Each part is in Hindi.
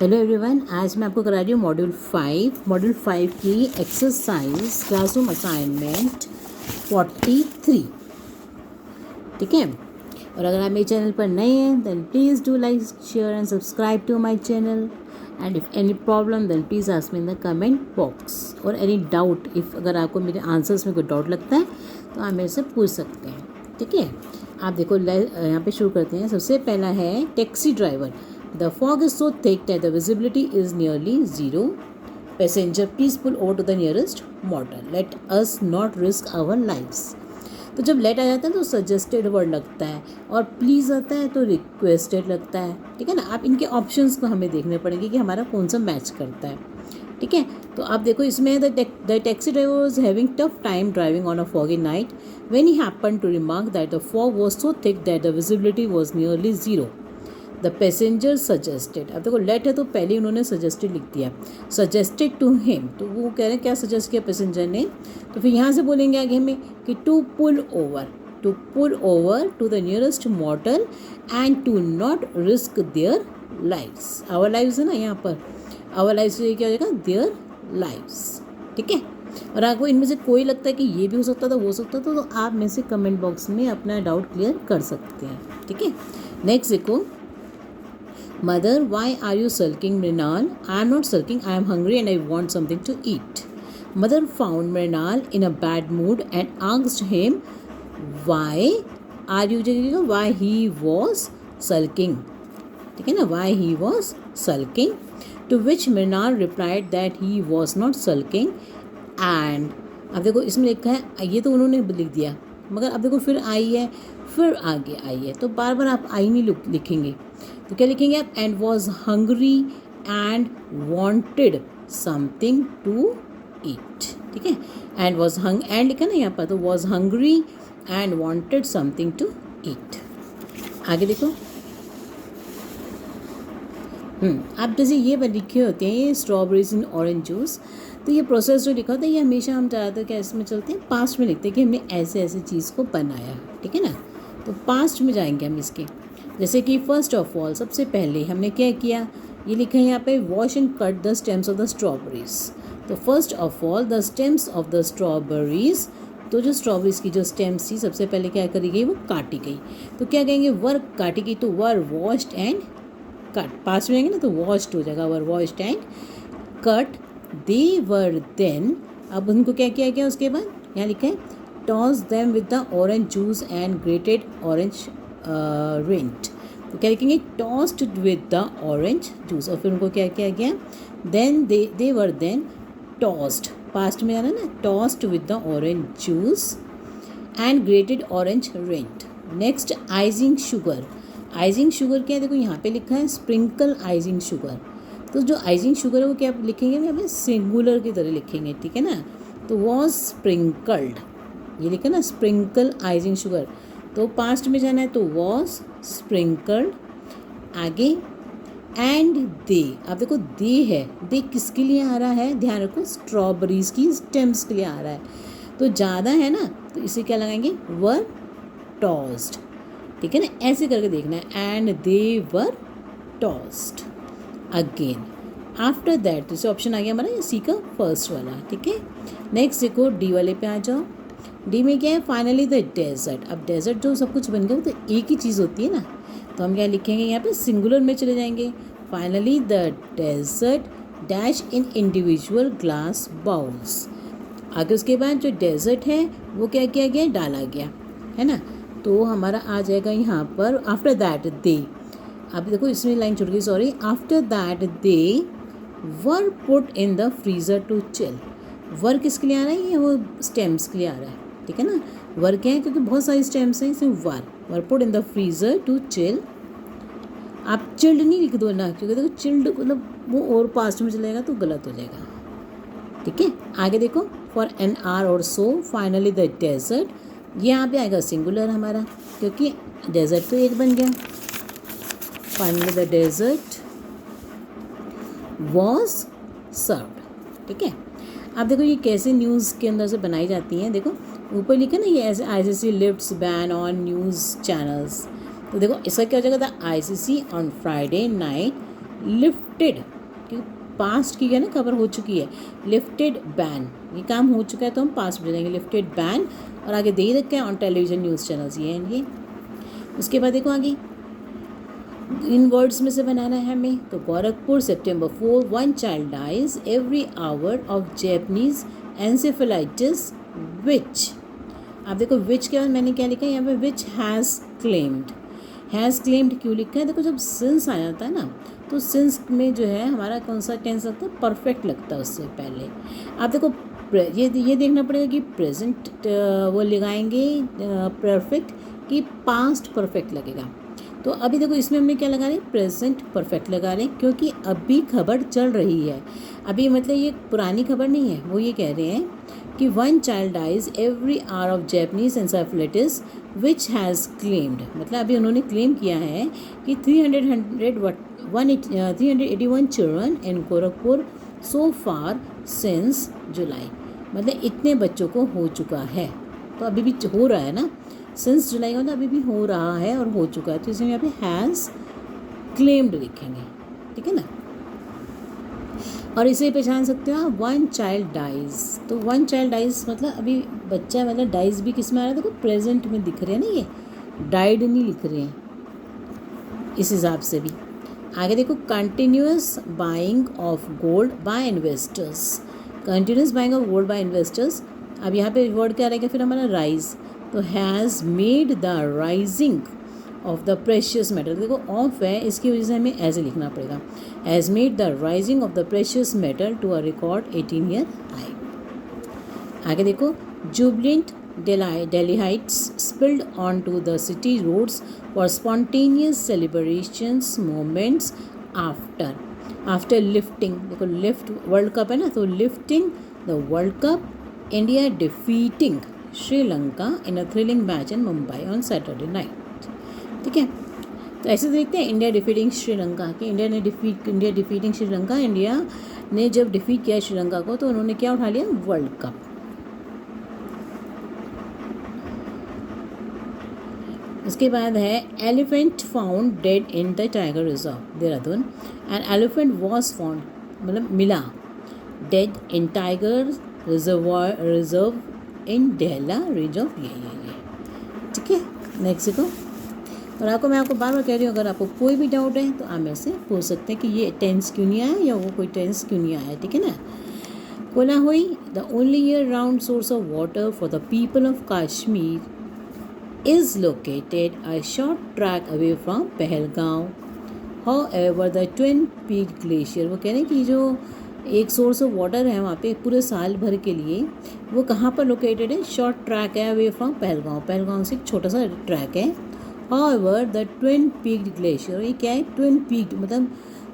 हेलो एवरीवन, आज मैं आपको करा रही हूँ मॉड्यूल 5 की एक्सरसाइज क्लासरूम असाइनमेंट 43। ठीक है। और अगर आप मेरे चैनल पर नए हैं then please do like share and subscribe to my channel and if any problem then please ask me in the comment box और एनी डाउट इफ़ अगर आपको मेरे आंसर्स में कोई डाउट लगता है तो आप मेरे से पूछ सकते हैं। ठीक है। आप देखो यहाँ पे शुरू करते हैं। सबसे पहला है taxi driver. The fog is so thick that the visibility is nearly zero. Passenger, please pull over to the nearest motor. Let us not risk our lives. तो जब लेट आ जाता है तो सजेस्टेड वर्ड लगता है और प्लीज़ आता है तो रिक्वेस्टेड लगता है। ठीक है ना। आप इनके ऑप्शंस को हमें देखने पड़ेंगे कि हमारा कौन सा मैच करता है। ठीक है। तो आप देखो इसमें the taxi driver was having tough time driving on a foggy night when he happen to remark that the fog was so thick that the visibility was nearly zero. The passenger suggested. अब देखो लेट है तो पहले उन्होंने सजेस्टेड लिख दिया, सजेस्टेड टू हिम, तो वो कह रहे हैं क्या सजेस्ट किया पैसेंजर ने। तो फिर यहाँ से बोलेंगे आगे हमें कि to pull over to the nearest motor and to not risk their lives. Our lives है ना यहाँ पर, आवर लाइव्स से क्या हो जाएगा देयर लाइव्स। ठीक है। और आपको इनमें से कोई लगता है कि ये भी हो सकता था वो हो सकता था तो आप में से कमेंट बॉक्स में अपना डाउट क्लियर कर सकते हैं। ठीक है। नेक्स्ट देखो, Mother, why are you sulking, Mrinal? I am not sulking. I am hungry and I want something to eat. Mother found Mrinal in a bad mood and asked him why are you why he was sulking. ठीक है ना, why he was sulking. To which Mrinal replied that he was not sulking and अब देखो इसमें लिखा है, ये तो उन्होंने लिख दिया मगर अब देखो फिर आई है, फिर आगे आई है तो बार बार आप आई नहीं लिखेंगे तो क्या लिखेंगे आप, and was hungry and wanted something to eat. ठीक है। एंड वॉज एंड लिखा ना यहाँ पर, तो was hungry and wanted something to eat. आगे देखो, आप जैसे ये लिखे होते हैं ये स्ट्रॉबेरीज इन ऑरेंज जूस, तो ये प्रोसेस जो लिखा होता है ये हमेशा हम ज़्यादातर कैसे में चलते हैं, पास्ट में लिखते हैं कि हमने ऐसे ऐसे चीज़ को बनाया। ठीक है ना। तो पास्ट में जाएंगे हम इसके, जैसे कि फर्स्ट ऑफ ऑल सबसे पहले हमने क्या किया, ये लिखा है यहाँ पे wash and cut the stems of the strawberries. तो first of all the stems of the strawberries, तो जो स्ट्रॉबेरीज की जो स्टेम्स थी सबसे पहले क्या करी गई, वो काटी गई। तो क्या कहेंगे, वर काटी गई, तो वर वॉश्ड एंड कट, पास में जाएंगे ना तो वॉश्ड हो जाएगा, were washed and cut. They were then, अब उनको क्या किया गया उसके बाद, यहाँ लिखा है toss them with the orange juice and grated orange rind. तो क्या लिखेंगे, tossed with the orange juice, और फिर उनको क्या किया गया, then they were then tossed, past में जाना ना, tossed with the orange juice and grated orange rind. Next icing sugar. Icing sugar क्या है, देखो यहाँ पे लिखा है स्प्रिंकल आइजिंग शुगर, तो जो आइजिंग शुगर है वो क्या लिखेंगे, यहाँ पे सिंगुलर की तरह लिखेंगे। ठीक है ना। तो वॉज स्प्रिंकल्ड, ये लिखा ना स्प्रिंकल आइजिंग शुगर, तो पास्ट में जाना है तो वॉज स्प्रिंकल्ड। आगे एंड दे, अब देखो दे है, दे किसके लिए आ रहा है, ध्यान रखो स्ट्रॉबेरीज की स्टेम्स के लिए आ रहा है, तो ज़्यादा है ना तो इसे क्या लगाएंगे, वर टॉस्ड। ठीक है ना, ऐसे करके देखना है, and they were tossed again. After that जैसे ऑप्शन आ गया हमारा सी का फर्स्ट वाला। ठीक है। नेक्स्ट देखो डी वाले पे आ जाओ। डी में क्या है, फाइनली द डेजर्ट। अब डेजर्ट जो सब कुछ बन गया वो तो एक ही चीज़ होती है ना, तो हम क्या लिखेंगे यहाँ पे सिंगुलर में चले जाएंगे, finally the dessert dash in individual glass bowls. आगे उसके बाद जो डेजर्ट है वो क्या किया गया, डाला गया है ना, तो हमारा आ जाएगा यहाँ पर आफ्टर दैट दे। अब देखो इसमें लाइन छूट गई, sorry, after that they were put in the freezer to chill. Were किसके लिए आ रहा है, ये वो स्टेम्स के लिए आ रहा है। ठीक है ना, वर क्या है क्योंकि बहुत सारी स्टेम्स हैं, इसमें were put in the freezer to chill. आप चिल्ड नहीं लिख दो ना, क्योंकि देखो चिल्ड मतलब वो और पास्ट में चलेगा तो गलत हो जाएगा। ठीक है। आगे देखो फॉर एन आवर और सो फाइनली द डेजर्ट, यहाँ पे आएगा सिंगुलर हमारा क्योंकि डेजर्ट तो एक बन गया। Finally the dessert was served. ठीक है। अब देखो ये कैसे न्यूज़ के अंदर से बनाई जाती हैं, देखो ऊपर लिखा ना ये ऐसे ICC lifts ban on news channels, तो देखो इसका क्या हो जाएगा, the ICC on Friday night lifted, क्योंकि पास्ट की है ना खबर हो चुकी है, लिफ्टेड बैन, ये काम हो चुका है तो हम पास्ट में देंगे लिफ्टेड बैन, और आगे दे ही रखे हैं ऑन टेलीविजन न्यूज़ चैनल्स ये एंड ये। उसके बाद देखो आगे इन वर्ड्स में से बनाना है हमें, तो Gorakhpur September 4 1 child dies every hour of Japanese encephalitis which, आप देखो विच के बाद मैंने क्या लिखा है यहाँ पे, विच हैज़ क्लेम्ड क्यों लिखा है, देखो जब सिंस आ जाता है ना तो सिंस में जो है हमारा कौन सा टेंस लगता है, परफेक्ट लगता है उससे पहले। आप देखो ये देखना पड़ेगा कि प्रेजेंट वो लगाएंगे परफेक्ट कि पास्ट परफेक्ट लगेगा। तो अभी देखो इसमें हमने क्या लगा रहे हैं, प्रेजेंट परफेक्ट लगा रहे हैं, क्योंकि अभी खबर चल रही है। अभी मतलब ये पुरानी खबर नहीं है, वो ये कह रहे हैं कि 1 child dies every hour of Japanese encephalitis which has claimed, मतलब अभी उन्होंने क्लेम किया है कि 381 children in Gorakhpur so far since July, मतलब इतने बच्चों को हो चुका है। तो अभी भी हो रहा है ना, सिंस जुलाई का मतलब अभी भी हो रहा है और हो चुका है, तो इसमें यहाँ पे हैज़ क्लेम्ड लिखेंगे, ठीक है ना। और इसे पहचान सकते हो आप, 1 child dies, तो 1 child dies मतलब अभी बच्चा, मतलब डाइज भी किस में आ रहा है, देखो प्रेजेंट में दिख रहे हैं ना, ये डाइड नहीं लिख रहे हैं, इस हिसाब से भी। आगे देखो continuous buying of gold by investors, continuous buying of gold by investors, अब यहाँ पे वर्ड क्या रहेगा फिर हमारा, राइज, तो has made the rising of the precious metal, देखो ऑफ है इसकी वजह से हमें ऐसे लिखना पड़ेगा, has made the rising of the precious metal to a record 18 year high. आगे देखो jubilant Delhi heights spilled onto the city roads for spontaneous celebrations moments after lifting, देखो लिफ्ट वर्ल्ड कप है ना, तो lifting the world cup, India defeating Sri Lanka in a thrilling match in Mumbai on Saturday night, ठीक है। तो ऐसे देखते हैं इंडिया डिफीटिंग श्रीलंका, कि इंडिया डिफीटिंग श्रीलंका, इंडिया ने जब डिफीट किया श्रीलंका को तो उन्होंने क्या उठा लिया, वर्ल्ड कप। उसके बाद है elephant found dead in the tiger reserve Dehradun, and elephant was found मतलब मिला dead in tiger reserve in डेला रिजर्व, ये ठीक है। नेक्स्ट देखो, और मैं आपको बार बार कह रही हूँ, अगर आपको कोई भी डाउट है तो आप मेरे से पूछ सकते हैं कि ये टेंस क्यों नहीं आया या वो कोई टेंस क्यों नहीं आया, ठीक है ना। Kolahoi the only year round source of water for the people of Kashmir is located a short track away from Pahalgaon. However, the Twin Peak Glacier, वो कह रहे हैं कि जो एक सोर्स ऑफ वाटर है वहाँ पे पूरे साल भर के लिए, वो कहाँ पर लोकेटेड है, शॉर्ट ट्रैक है अवे फ्रॉम पहलगांव, पहलगांव से एक छोटा सा ट्रैक है। However, the Twin Peak Glacier, ये क्या है, ट्विन पीक मतलब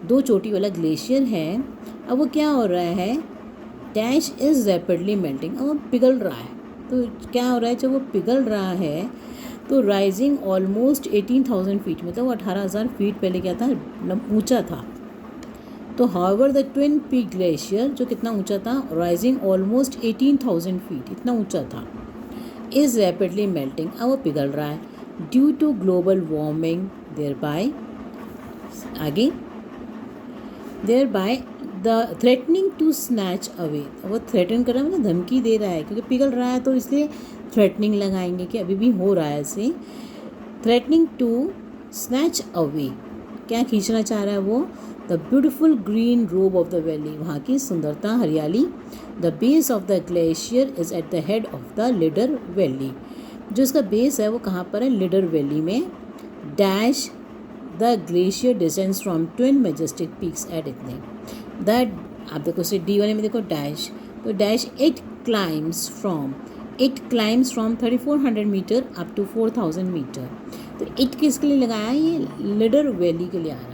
दो चोटी वाला ग्लेशियर है। अब वो क्या हो रहा है, डैश इज़ रैपिडली मेल्टिंग, अब वो पिघल रहा है। तो क्या हो रहा है, जब वो पिघल रहा है तो राइजिंग ऑलमोस्ट 18,000 फीट, मतलब 18,000 फीट पहले क्या था, ऊंचा था। तो however the twin peak glacier जो कितना ऊंचा था, राइजिंग ऑलमोस्ट 18,000 फीट, इतना ऊंचा था, इज़ रैपिडली मेल्टिंग, अब वो पिघल रहा है due to global warming, thereby the threatening to snatch away, वो थ्रेटन कर रहा है मतलब धमकी दे रहा है, क्योंकि पिघल रहा है तो इसलिए थ्रेटनिंग लगाएंगे कि अभी भी हो रहा है ऐसे। थ्रेटनिंग टू स्नैच अवे, क्या खींचना चाह रहा है वो, the beautiful green robe of the valley, वहाँ की सुंदरता हरियाली। The base of the glacier is at the head of the Lidder valley, जो इसका बेस है वो कहाँ पर है, लिडर वैली में। Dash the glacier descends from twin majestic peaks at इतने, दैट आप देखो से डी वाले में देखो डैश, तो dash it climbs from 3400 metre up to 4000 metre. तो इट किसके लिए लगाया है, ये लिडर वैली के लिए आ रहा है,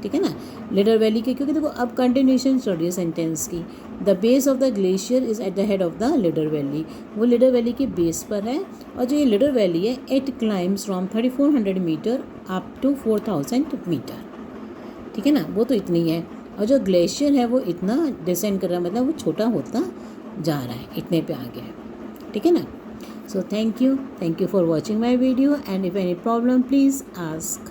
ठीक है ना, लिडर वैली के, क्योंकि देखो अब कंटिन्यूशन चल रही है सेंटेंस की। The base of the glacier is at the head of the Lidder valley, वो लिडर वैली के बेस पर है, और जो ये लिडर वैली है it climbs from 3400 metre up to 4000 metre, ठीक है ना, वो तो इतनी है। और जो ग्लेशियर है वो इतना डिसेंड कर रहा है, मतलब वो छोटा होता जा रहा है, इतने पे आ गया है, ठीक है ना। So thank you for watching my video, and if any problem please ask.